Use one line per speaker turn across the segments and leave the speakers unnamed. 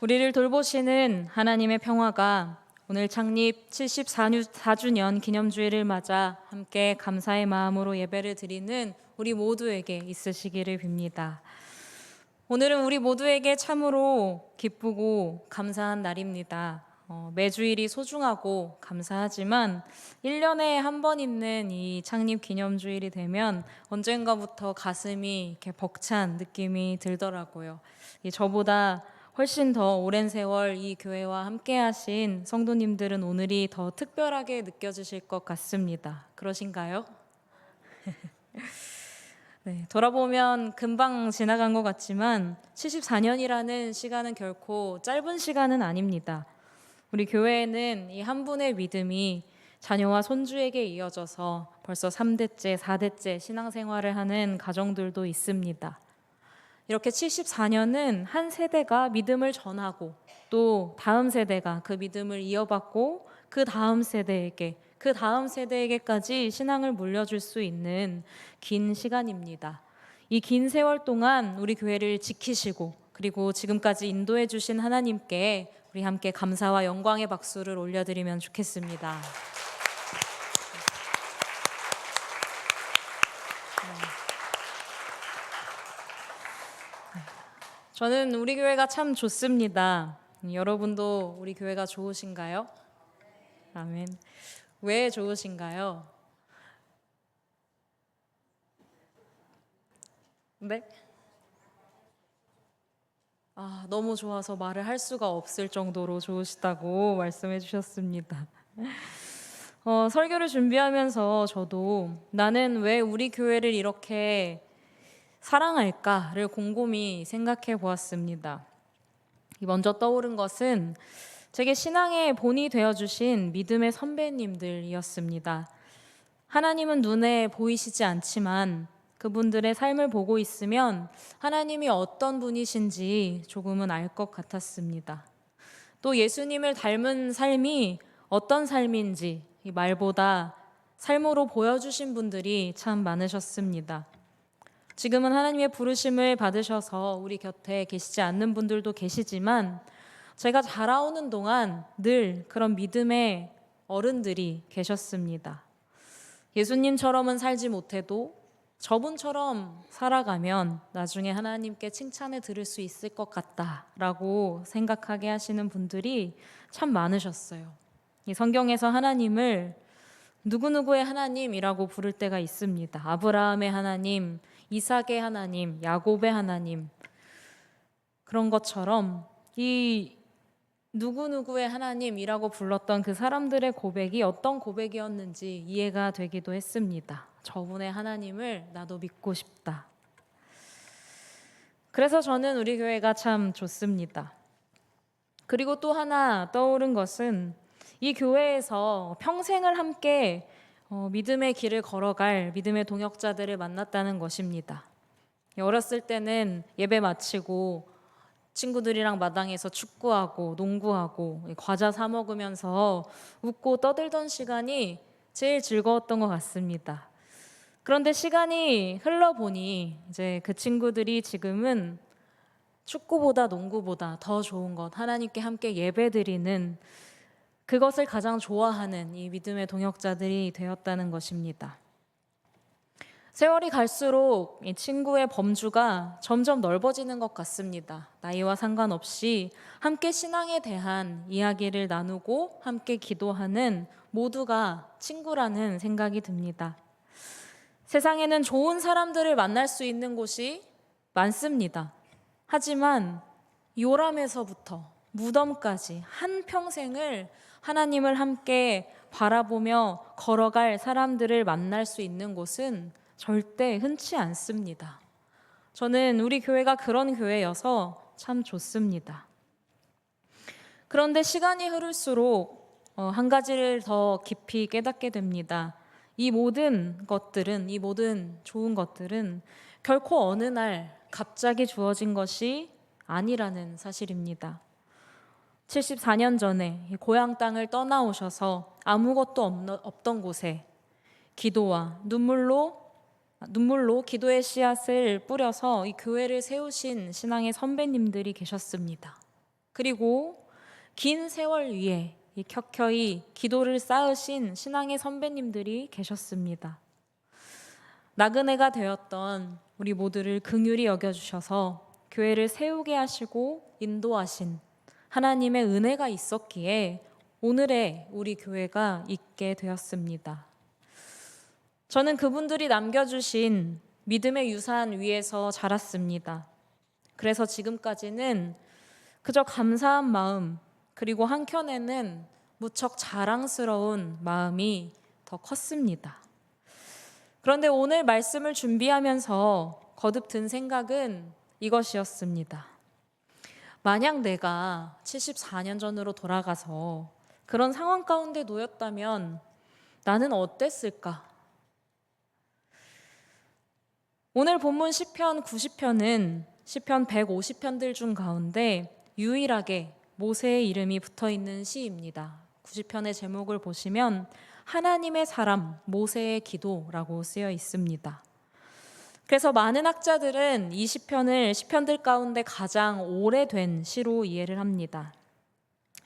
우리를 돌보시는 하나님의 평화가 오늘 창립 74주년 기념주일을 맞아 함께 감사의 마음으로 예배를 드리는 우리 모두에게 있으시기를 빕니다. 오늘은 우리 모두에게 참으로 기쁘고 감사한 날입니다. 매주일이 소중하고 감사하지만 1년에 한 번 있는 이 창립 기념주일이 되면 언젠가부터 가슴이 이렇게 벅찬 느낌이 들더라고요. 저보다 훨씬 더 오랜 세월 이 교회와 함께 하신 성도님들은 오늘이 더 특별하게 느껴지실 것 같습니다. 그러신가요? 네, 돌아보면 금방 지나간 것 같지만 74년이라는 시간은 결코 짧은 시간은 아닙니다. 우리 교회에는 이 한 분의 믿음이 자녀와 손주에게 이어져서 벌써 3대째, 4대째 신앙생활을 하는 가정들도 있습니다. 이렇게 74년은 한 세대가 믿음을 전하고 또 다음 세대가 그 믿음을 이어받고 그 다음 세대에게까지 신앙을 물려줄 수 있는 긴 시간입니다. 이 긴 세월 동안 우리 교회를 지키시고 그리고 지금까지 인도해 주신 하나님께 우리 함께 감사와 영광의 박수를 올려드리면 좋겠습니다. 저는 우리 교회가 참 좋습니다. 여러분도 우리 교회가 좋으신가요? 아멘. 왜 좋으신가요? 네? 너무 좋아서 말을 할 수가 없을 정도로 좋으시다고 말씀해 주셨습니다. 설교를 준비하면서 저도 나는 왜 우리 교회를 이렇게 사랑할까를 곰곰이 생각해 보았습니다. 먼저 떠오른 것은 제게 신앙의 본이 되어주신 믿음의 선배님들이었습니다. 하나님은 눈에 보이시지 않지만 그분들의 삶을 보고 있으면 하나님이 어떤 분이신지 조금은 알 것 같았습니다. 또 예수님을 닮은 삶이 어떤 삶인지 이 말보다 삶으로 보여주신 분들이 참 많으셨습니다. 지금은 하나님의 부르심을 받으셔서 우리 곁에 계시지 않는 분들도 계시지만 제가 자라오는 동안 늘 그런 믿음의 어른들이 계셨습니다. 예수님처럼은 살지 못해도 저분처럼 살아가면 나중에 하나님께 칭찬을 들을 수 있을 것 같다라고 생각하게 하시는 분들이 참 많으셨어요. 이 성경에서 하나님을 누구누구의 하나님이라고 부를 때가 있습니다. 아브라함의 하나님, 이삭의 하나님, 야곱의 하나님. 그런 것처럼 이 누구누구의 하나님이라고 불렀던 그 사람들의 고백이 어떤 고백이었는지 이해가 되기도 했습니다. 저분의 하나님을 나도 믿고 싶다. 그래서 저는 우리 교회가 참 좋습니다. 그리고 또 하나 떠오른 것은 이 교회에서 평생을 함께 믿음의 길을 걸어갈 믿음의 동역자들을 만났다는 것입니다. 어렸을 때는 예배 마치고 친구들이랑 마당에서 축구하고 농구하고 과자 사 먹으면서 웃고 떠들던 시간이 제일 즐거웠던 것 같습니다. 그런데 시간이 흘러보니 이제 그 친구들이 지금은 축구보다 농구보다 더 좋은 것, 하나님께 함께 예배드리는 그것을 가장 좋아하는 이 믿음의 동역자들이 되었다는 것입니다. 세월이 갈수록 이 친구의 범주가 점점 넓어지는 것 같습니다. 나이와 상관없이 함께 신앙에 대한 이야기를 나누고 함께 기도하는 모두가 친구라는 생각이 듭니다. 세상에는 좋은 사람들을 만날 수 있는 곳이 많습니다. 하지만 요람에서부터 무덤까지 한평생을 하나님을 함께 바라보며 걸어갈 사람들을 만날 수 있는 곳은 절대 흔치 않습니다. 저는 우리 교회가 그런 교회여서 참 좋습니다. 그런데 시간이 흐를수록 한 가지를 더 깊이 깨닫게 됩니다. 이 모든 좋은 것들은 결코 어느 날 갑자기 주어진 것이 아니라는 사실입니다. 74년 전에 고향 땅을 떠나오셔서 아무것도 없던 곳에 기도와 눈물로 기도의 씨앗을 뿌려서 이 교회를 세우신 신앙의 선배님들이 계셨습니다. 그리고 긴 세월 위에 이 켜켜이 기도를 쌓으신 신앙의 선배님들이 계셨습니다. 나그네가 되었던 우리 모두를 긍휼히 여겨주셔서 교회를 세우게 하시고 인도하신 하나님의 은혜가 있었기에 오늘의 우리 교회가 있게 되었습니다. 저는 그분들이 남겨주신 믿음의 유산 위에서 자랐습니다. 그래서 지금까지는 그저 감사한 마음, 그리고 한켠에는 무척 자랑스러운 마음이 더 컸습니다. 그런데 오늘 말씀을 준비하면서 거듭 든 생각은 이것이었습니다. 만약 내가 74년 전으로 돌아가서 그런 상황 가운데 놓였다면 나는 어땠을까? 오늘 본문 시편 90편은 시편 150편들 중 가운데 유일하게 모세의 이름이 붙어 있는 시입니다. 90편의 제목을 보시면 하나님의 사람 모세의 기도라고 쓰여 있습니다. 그래서 많은 학자들은 이 시편을 시편들 가운데 가장 오래된 시로 이해를 합니다.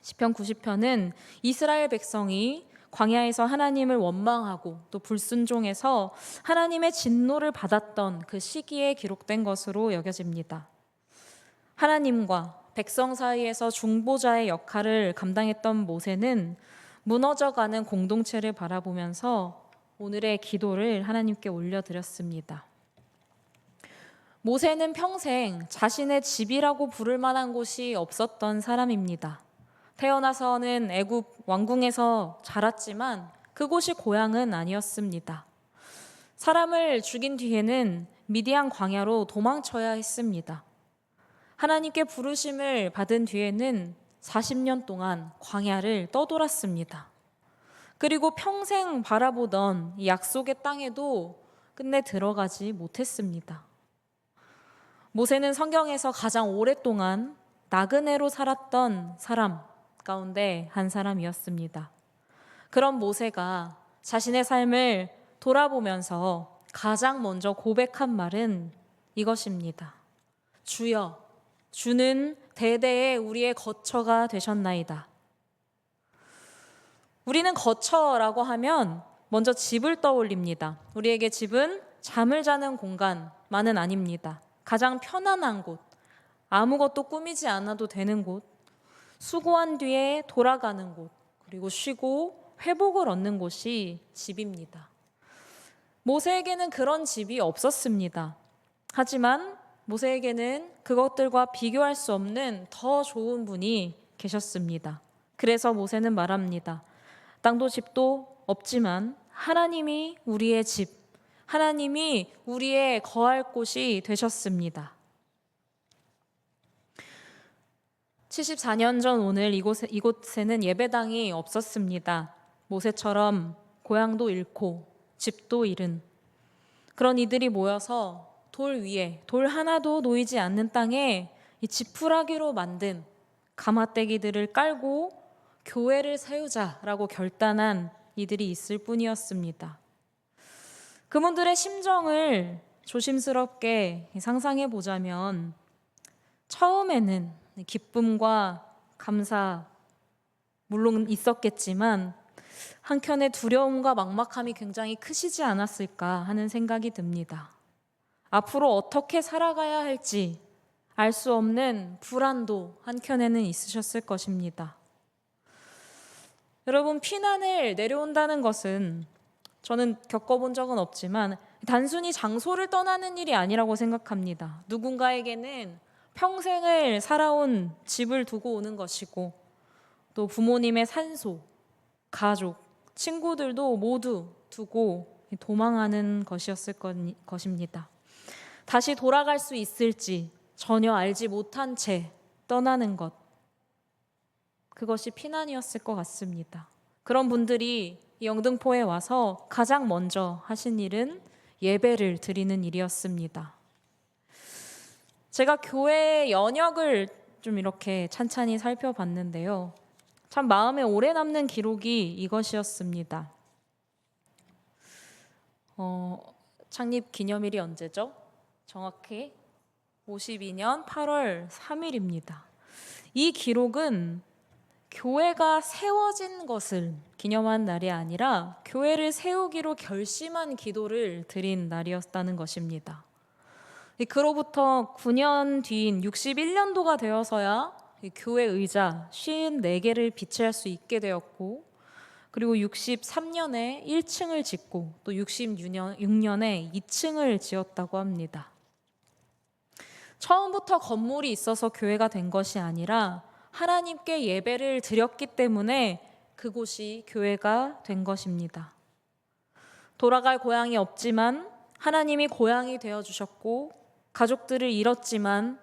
시편 90편은 이스라엘 백성이 광야에서 하나님을 원망하고 또 불순종해서 하나님의 진노를 받았던 그 시기에 기록된 것으로 여겨집니다. 하나님과 백성 사이에서 중보자의 역할을 감당했던 모세는 무너져가는 공동체를 바라보면서 오늘의 기도를 하나님께 올려드렸습니다. 모세는 평생 자신의 집이라고 부를 만한 곳이 없었던 사람입니다. 태어나서는 애굽 왕궁에서 자랐지만 그곳이 고향은 아니었습니다. 사람을 죽인 뒤에는 미디안 광야로 도망쳐야 했습니다. 하나님께 부르심을 받은 뒤에는 40년 동안 광야를 떠돌았습니다. 그리고 평생 바라보던 이 약속의 땅에도 끝내 들어가지 못했습니다. 모세는 성경에서 가장 오랫동안 나그네로 살았던 사람 가운데 한 사람이었습니다. 그런 모세가 자신의 삶을 돌아보면서 가장 먼저 고백한 말은 이것입니다. 주여, 주는 대대에 우리의 거처가 되셨나이다. 우리는 거처라고 하면 먼저 집을 떠올립니다. 우리에게 집은 잠을 자는 공간만은 아닙니다. 가장 편안한 곳, 아무것도 꾸미지 않아도 되는 곳, 수고한 뒤에 돌아가는 곳, 그리고 쉬고 회복을 얻는 곳이 집입니다. 모세에게는 그런 집이 없었습니다. 하지만 모세에게는 그것들과 비교할 수 없는 더 좋은 분이 계셨습니다. 그래서 모세는 말합니다. 땅도 집도 없지만 하나님이 우리의 집, 하나님이 우리의 거할 곳이 되셨습니다. 74년 전 오늘 이곳에는 예배당이 없었습니다. 모세처럼 고향도 잃고 집도 잃은 그런 이들이 모여서 돌 위에 돌 하나도 놓이지 않는 땅에 이 지푸라기로 만든 가마떼기들을 깔고 교회를 세우자라고 결단한 이들이 있을 뿐이었습니다. 그분들의 심정을 조심스럽게 상상해 보자면 처음에는 기쁨과 감사 물론 있었겠지만 한켠에 두려움과 막막함이 굉장히 크시지 않았을까 하는 생각이 듭니다. 앞으로 어떻게 살아가야 할지 알 수 없는 불안도 한켠에는 있으셨을 것입니다. 여러분, 피난을 내려온다는 것은 저는 겪어본 적은 없지만 단순히 장소를 떠나는 일이 아니라고 생각합니다. 누군가에게는 평생을 살아온 집을 두고 오는 것이고 또 부모님의 산소, 가족, 친구들도 모두 두고 도망하는 것이었을 것입니다. 다시 돌아갈 수 있을지 전혀 알지 못한 채 떠나는 것, 그것이 피난이었을 것 같습니다. 그런 분들이 영등포에 와서 가장 먼저 하신 일은 예배를 드리는 일이었습니다. 제가 교회의 연역을 좀 이렇게 찬찬히 살펴봤는데요. 참 마음에 오래 남는 기록이 이것이었습니다. 창립 기념일이 언제죠? 정확히 52년 8월 3일입니다. 이 기록은 교회가 세워진 것을 기념한 날이 아니라 교회를 세우기로 결심한 기도를 드린 날이었다는 것입니다. 그로부터 9년 뒤인 61년도가 되어서야 교회 의자 54개를 비치할 수 있게 되었고, 그리고 63년에 1층을 짓고 또 66년에 2층을 지었다고 합니다. 처음부터 건물이 있어서 교회가 된 것이 아니라 하나님께 예배를 드렸기 때문에 그곳이 교회가 된 것입니다. 돌아갈 고향이 없지만 하나님이 고향이 되어주셨고, 가족들을 잃었지만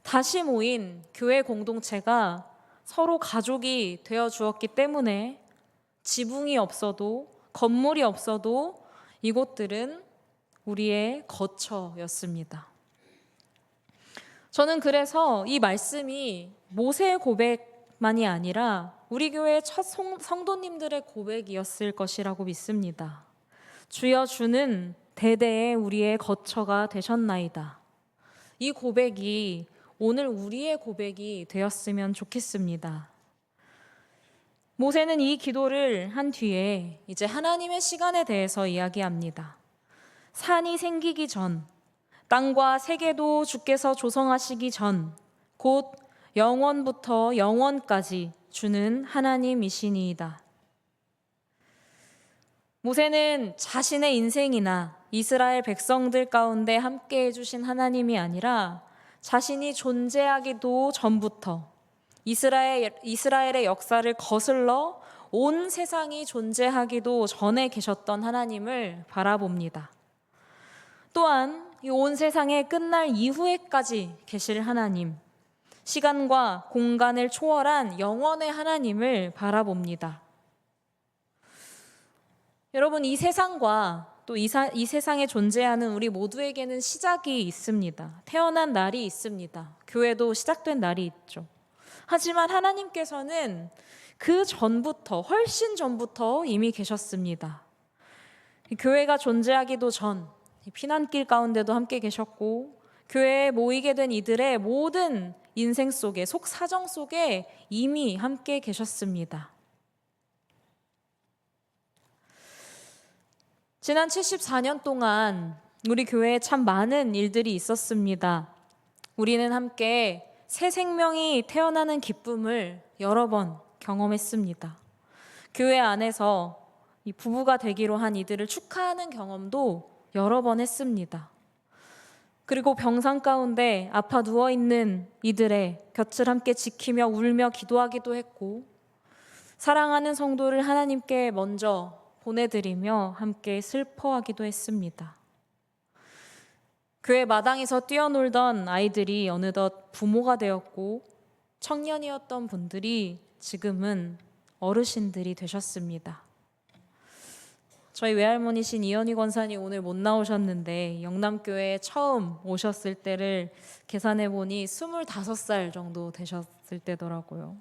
다시 모인 교회 공동체가 서로 가족이 되어주었기 때문에 지붕이 없어도, 건물이 없어도 이곳들은 우리의 거처였습니다. 저는 그래서 이 말씀이 모세의 고백만이 아니라 우리 교회의 첫 성도님들의 고백이었을 것이라고 믿습니다. 주여, 주는 대대에 우리의 거처가 되셨나이다. 이 고백이 오늘 우리의 고백이 되었으면 좋겠습니다. 모세는 이 기도를 한 뒤에 이제 하나님의 시간에 대해서 이야기합니다. 산이 생기기 전, 땅과 세계도 주께서 조성하시기 전, 곧 영원부터 영원까지 주는 하나님이시니이다. 모세는 자신의 인생이나 이스라엘 백성들 가운데 함께 해주신 하나님이 아니라 자신이 존재하기도 전부터 이스라엘의 역사를 거슬러 온 세상이 존재하기도 전에 계셨던 하나님을 바라봅니다. 또한 이 온 세상의 끝날 이후에까지 계실 하나님, 시간과 공간을 초월한 영원의 하나님을 바라봅니다. 여러분, 이 세상과 또 이 세상에 존재하는 우리 모두에게는 시작이 있습니다. 태어난 날이 있습니다. 교회도 시작된 날이 있죠. 하지만 하나님께서는 그 전부터, 훨씬 전부터 이미 계셨습니다. 교회가 존재하기도 전, 피난길 가운데도 함께 계셨고, 교회에 모이게 된 이들의 모든 인생 속에, 속사정 속에 이미 함께 계셨습니다. 지난 74년 동안 우리 교회에 참 많은 일들이 있었습니다. 우리는 함께 새 생명이 태어나는 기쁨을 여러 번 경험했습니다. 교회 안에서 이 부부가 되기로 한 이들을 축하하는 경험도 여러 번 했습니다. 그리고 병상 가운데 아파 누워있는 이들의 곁을 함께 지키며 울며 기도하기도 했고, 사랑하는 성도를 하나님께 먼저 보내드리며 함께 슬퍼하기도 했습니다. 교회 마당에서 뛰어놀던 아이들이 어느덧 부모가 되었고, 청년이었던 분들이 지금은 어르신들이 되셨습니다. 저희 외할머니신 이현희 권사님 오늘 못 나오셨는데 영남교회에 처음 오셨을 때를 계산해 보니 25살 정도 되셨을 때더라고요.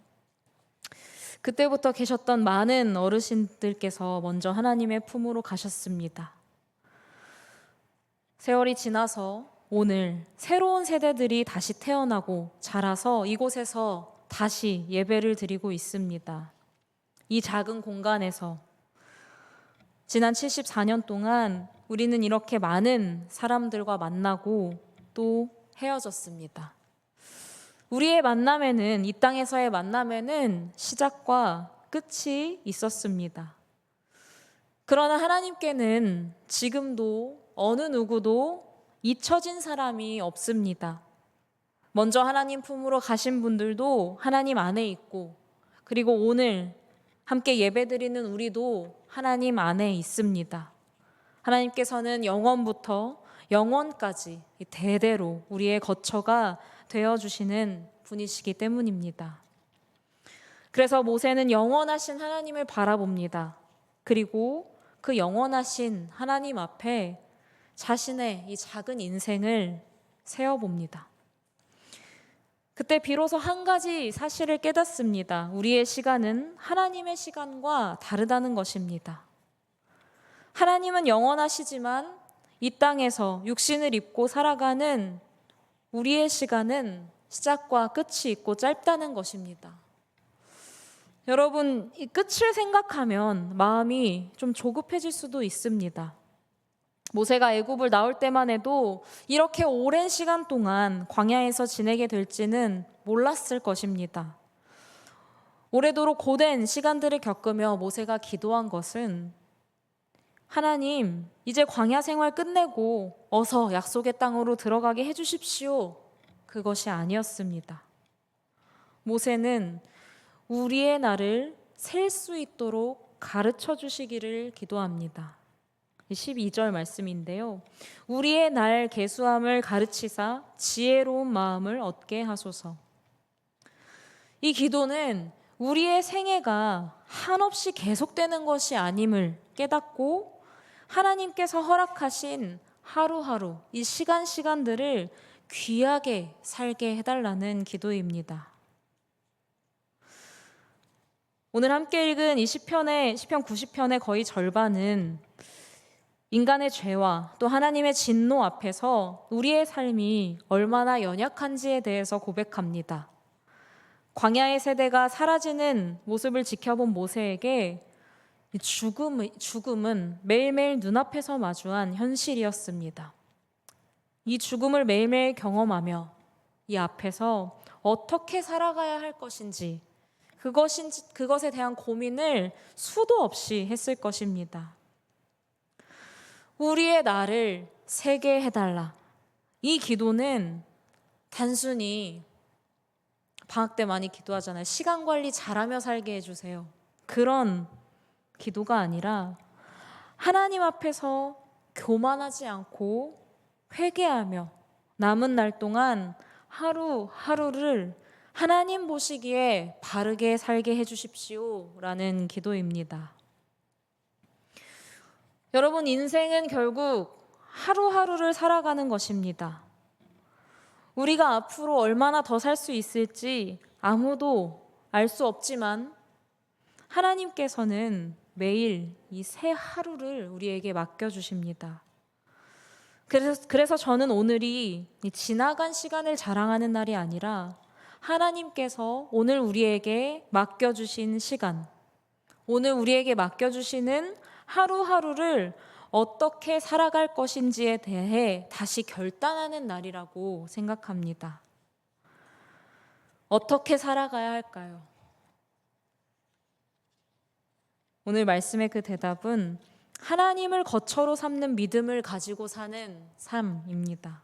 그때부터 계셨던 많은 어르신들께서 먼저 하나님의 품으로 가셨습니다. 세월이 지나서 오늘 새로운 세대들이 다시 태어나고 자라서 이곳에서 다시 예배를 드리고 있습니다. 이 작은 공간에서 지난 74년 동안 우리는 이렇게 많은 사람들과 만나고 또 헤어졌습니다. 우리의 만남에는, 이 땅에서의 만남에는 시작과 끝이 있었습니다. 그러나 하나님께는 지금도 어느 누구도 잊혀진 사람이 없습니다. 먼저 하나님 품으로 가신 분들도 하나님 안에 있고, 그리고 오늘 함께 예배드리는 우리도 하나님 안에 있습니다. 하나님께서는 영원부터 영원까지 대대로 우리의 거처가 되어주시는 분이시기 때문입니다. 그래서 모세는 영원하신 하나님을 바라봅니다. 그리고 그 영원하신 하나님 앞에 자신의 이 작은 인생을 세워봅니다. 그때 비로소 한 가지 사실을 깨닫습니다. 우리의 시간은 하나님의 시간과 다르다는 것입니다. 하나님은 영원하시지만 이 땅에서 육신을 입고 살아가는 우리의 시간은 시작과 끝이 있고 짧다는 것입니다. 여러분, 이 끝을 생각하면 마음이 좀 조급해질 수도 있습니다. 모세가 애굽을 나올 때만 해도 이렇게 오랜 시간 동안 광야에서 지내게 될지는 몰랐을 것입니다. 오래도록 고된 시간들을 겪으며 모세가 기도한 것은 하나님, 이제 광야 생활 끝내고 어서 약속의 땅으로 들어가게 해주십시오. 그것이 아니었습니다. 모세는 우리의 날을 셀 수 있도록 가르쳐 주시기를 기도합니다. 12절 말씀인데요. 우리의 날 계수함을 가르치사 지혜로운 마음을 얻게 하소서. 이 기도는 우리의 생애가 한없이 계속되는 것이 아님을 깨닫고 하나님께서 허락하신 하루하루 이 시간들을 귀하게 살게 해달라는 기도입니다. 오늘 함께 읽은 이 시편 90편의 거의 절반은 인간의 죄와 또 하나님의 진노 앞에서 우리의 삶이 얼마나 연약한지에 대해서 고백합니다. 광야의 세대가 사라지는 모습을 지켜본 모세에게 죽음은 매일매일 눈앞에서 마주한 현실이었습니다. 이 죽음을 매일매일 경험하며 이 앞에서 어떻게 살아가야 할 것인지 그것에 대한 고민을 수도 없이 했을 것입니다. 우리의 날을 세게 해달라. 이 기도는 단순히 방학 때 많이 기도하잖아요. 시간 관리 잘하며 살게 해주세요. 그런 기도가 아니라 하나님 앞에서 교만하지 않고 회개하며 남은 날 동안 하루하루를 하나님 보시기에 바르게 살게 해주십시오 라는 기도입니다. 여러분, 인생은 결국 하루하루를 살아가는 것입니다. 우리가 앞으로 얼마나 더 살 수 있을지 아무도 알 수 없지만 하나님께서는 매일 이 새 하루를 우리에게 맡겨주십니다. 그래서 저는 오늘이 지나간 시간을 자랑하는 날이 아니라 하나님께서 오늘 우리에게 맡겨주신 시간, 오늘 우리에게 맡겨주시는 하루하루를 어떻게 살아갈 것인지에 대해 다시 결단하는 날이라고 생각합니다. 어떻게 살아가야 할까요? 오늘 말씀의 그 대답은 하나님을 거처로 삼는 믿음을 가지고 사는 삶입니다.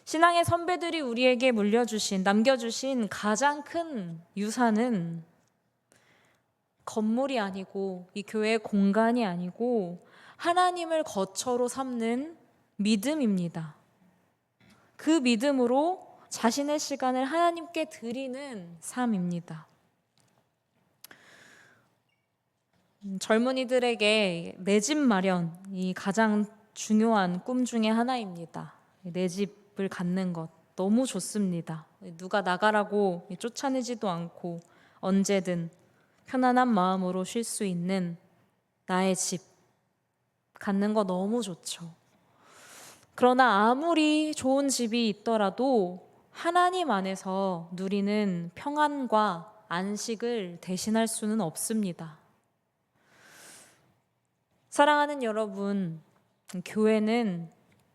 신앙의 선배들이 우리에게 남겨주신 가장 큰 유산은 건물이 아니고 이 교회의 공간이 아니고 하나님을 거처로 삼는 믿음입니다. 그 믿음으로 자신의 시간을 하나님께 드리는 삶입니다. 젊은이들에게 내 집 마련이 가장 중요한 꿈 중에 하나입니다. 내 집을 갖는 것 너무 좋습니다. 누가 나가라고 쫓아내지도 않고 언제든 편안한 마음으로 쉴 수 있는 나의 집 갖는 거 너무 좋죠. 그러나 아무리 좋은 집이 있더라도 하나님 안에서 누리는 평안과 안식을 대신할 수는 없습니다. 사랑하는 여러분, 교회는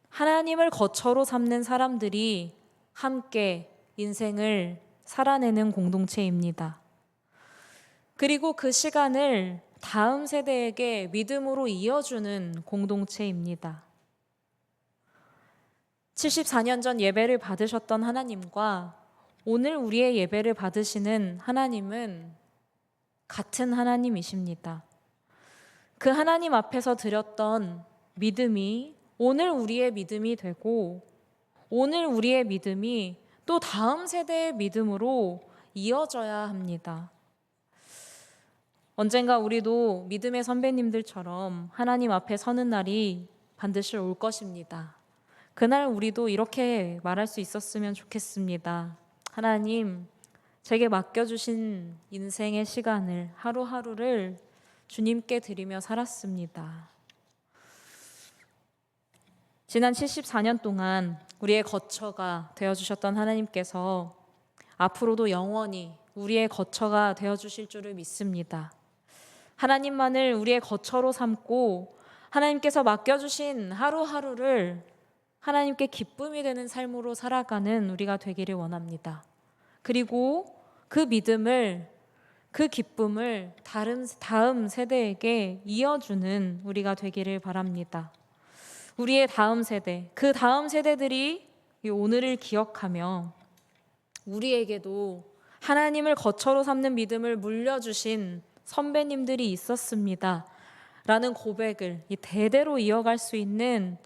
하나님을 거처로 삼는 사람들이 함께 인생을 살아내는 공동체입니다. 그리고 그 시간을 다음 세대에게 믿음으로 이어주는 공동체입니다. 74년 전 예배를 받으셨던 하나님과 오늘 우리의 예배를 받으시는 하나님은 같은 하나님이십니다. 그 하나님 앞에서 드렸던 믿음이 오늘 우리의 믿음이 되고 오늘 우리의 믿음이 또 다음 세대의 믿음으로 이어져야 합니다. 언젠가 우리도 믿음의 선배님들처럼 하나님 앞에 서는 날이 반드시 올 것입니다. 그날 우리도 이렇게 말할 수 있었으면 좋겠습니다. 하나님, 제게 맡겨주신 인생의 시간을 하루하루를 주님께 드리며 살았습니다. 지난 74년 동안 우리의 거처가 되어주셨던 하나님께서 앞으로도 영원히 우리의 거처가 되어주실 줄을 믿습니다. 하나님만을 우리의 거처로 삼고 하나님께서 맡겨주신 하루하루를 하나님께 기쁨이 되는 삶으로 살아가는 우리가 되기를 원합니다. 그리고 그 믿음을, 그 기쁨을 다음 세대에게 이어주는 우리가 되기를 바랍니다. 우리의 다음 세대, 그 다음 세대들이 이 오늘을 기억하며 우리에게도 하나님을 거처로 삼는 믿음을 물려주신 선배님들이 있었습니다 라는 고백을 대대로 이어갈 수 있는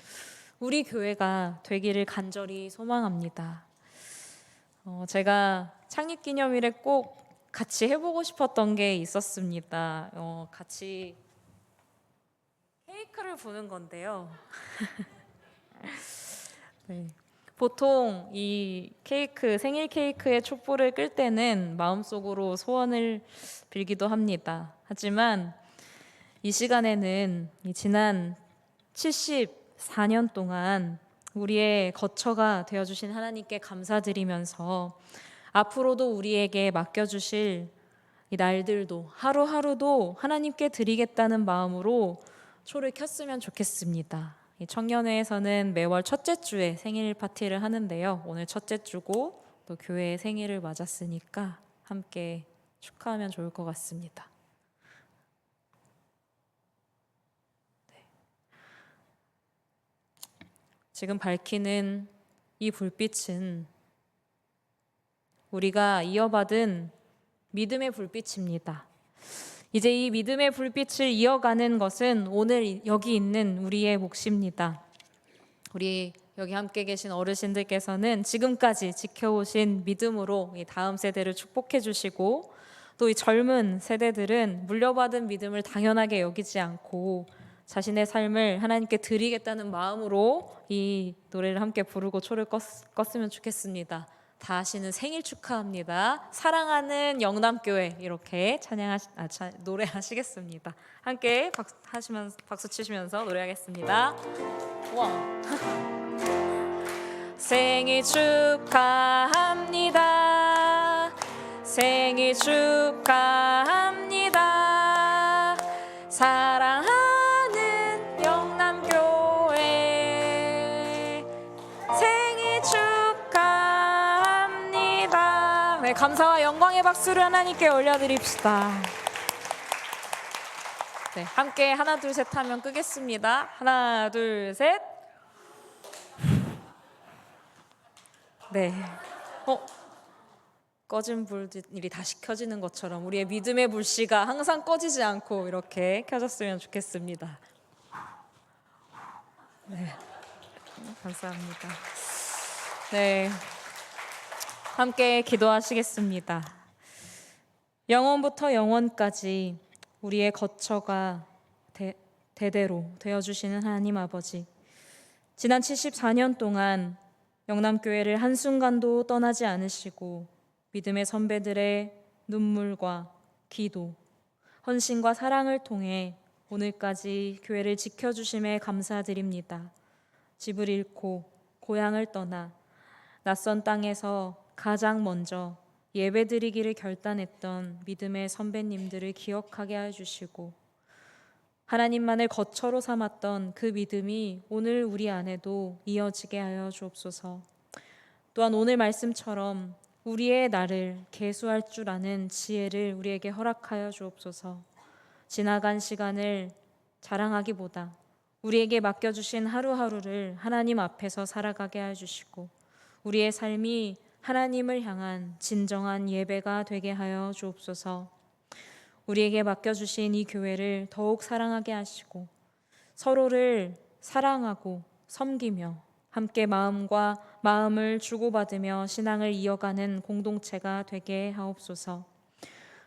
우리 교회가 되기를 간절히 소망합니다. 제가 창립기념일에 꼭 같이 해보고 싶었던 게 있었습니다. 같이 케이크를 부는 건데요. 네. 보통 이 케이크, 생일 케이크의 촛불을 끌 때는 마음속으로 소원을 빌기도 합니다. 하지만 이 시간에는 지난 74년 동안 우리의 거처가 되어주신 하나님께 감사드리면서 앞으로도 우리에게 맡겨주실 이 날들도 하루하루도 하나님께 드리겠다는 마음으로 초를 켰으면 좋겠습니다. 이 청년회에서는 매월 첫째 주에 생일 파티를 하는데요. 오늘 첫째 주고 또 교회의 생일을 맞았으니까 함께 축하하면 좋을 것 같습니다. 네. 지금 밝히는 이 불빛은 우리가 이어받은 믿음의 불빛입니다. 이제 이 믿음의 불빛을 이어가는 것은 오늘 여기 있는 우리의 몫입니다. 우리 여기 함께 계신 어르신들께서는 지금까지 지켜오신 믿음으로 이 다음 세대를 축복해 주시고 또 이 젊은 세대들은 물려받은 믿음을 당연하게 여기지 않고 자신의 삶을 하나님께 드리겠다는 마음으로 이 노래를 함께 부르고 초를 껐으면 좋겠습니다. 다 하시는 생일 축하합니다. 사랑하는 영남교회 이렇게 노래하시겠습니다. 함께 박수 치시면서 노래하겠습니다. 와. 생일 축하합니다. 생일 축하합니다. 사랑하는 영남교회 생일 축하합니다. 네, 감사와 영광의 박수를 하나님께 올려드립시다. 네, 함께 하나 둘 셋 하면 끄겠습니다. 하나 둘 셋. 네. 꺼진 불들이 다시 켜지는 것처럼 우리의 믿음의 불씨가 항상 꺼지지 않고 이렇게 켜졌으면 좋겠습니다. 네. 감사합니다. 네. 함께 기도하시겠습니다. 영원부터 영원까지 우리의 거처가 대대로 되어주시는 하나님 아버지, 지난 74년 동안 영남교회를 한순간도 떠나지 않으시고 믿음의 선배들의 눈물과 기도, 헌신과 사랑을 통해 오늘까지 교회를 지켜주심에 감사드립니다. 집을 잃고 고향을 떠나 낯선 땅에서 가장 먼저 예배드리기를 결단했던 믿음의 선배님들을 기억하게 해주시고 하나님만을 거처로 삼았던 그 믿음이 오늘 우리 안에도 이어지게 하여 주옵소서. 또한 오늘 말씀처럼 우리의 날을 계수할 줄 아는 지혜를 우리에게 허락하여 주옵소서. 지나간 시간을 자랑하기보다 우리에게 맡겨주신 하루하루를 하나님 앞에서 살아가게 해주시고 우리의 삶이 하나님을 향한 진정한 예배가 되게 하여 주옵소서. 우리에게 맡겨주신 이 교회를 더욱 사랑하게 하시고 서로를 사랑하고 섬기며 함께 마음과 마음을 주고받으며 신앙을 이어가는 공동체가 되게 하옵소서.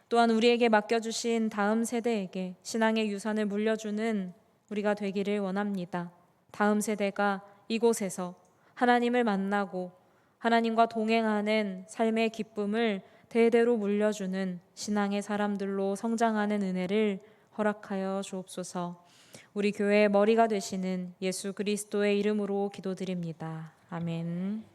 또한 우리에게 맡겨주신 다음 세대에게 신앙의 유산을 물려주는 우리가 되기를 원합니다. 다음 세대가 이곳에서 하나님을 만나고 하나님과 동행하는 삶의 기쁨을 대대로 물려주는 신앙의 사람들로 성장하는 은혜를 허락하여 주옵소서. 우리 교회의 머리가 되시는 예수 그리스도의 이름으로 기도드립니다. 아멘.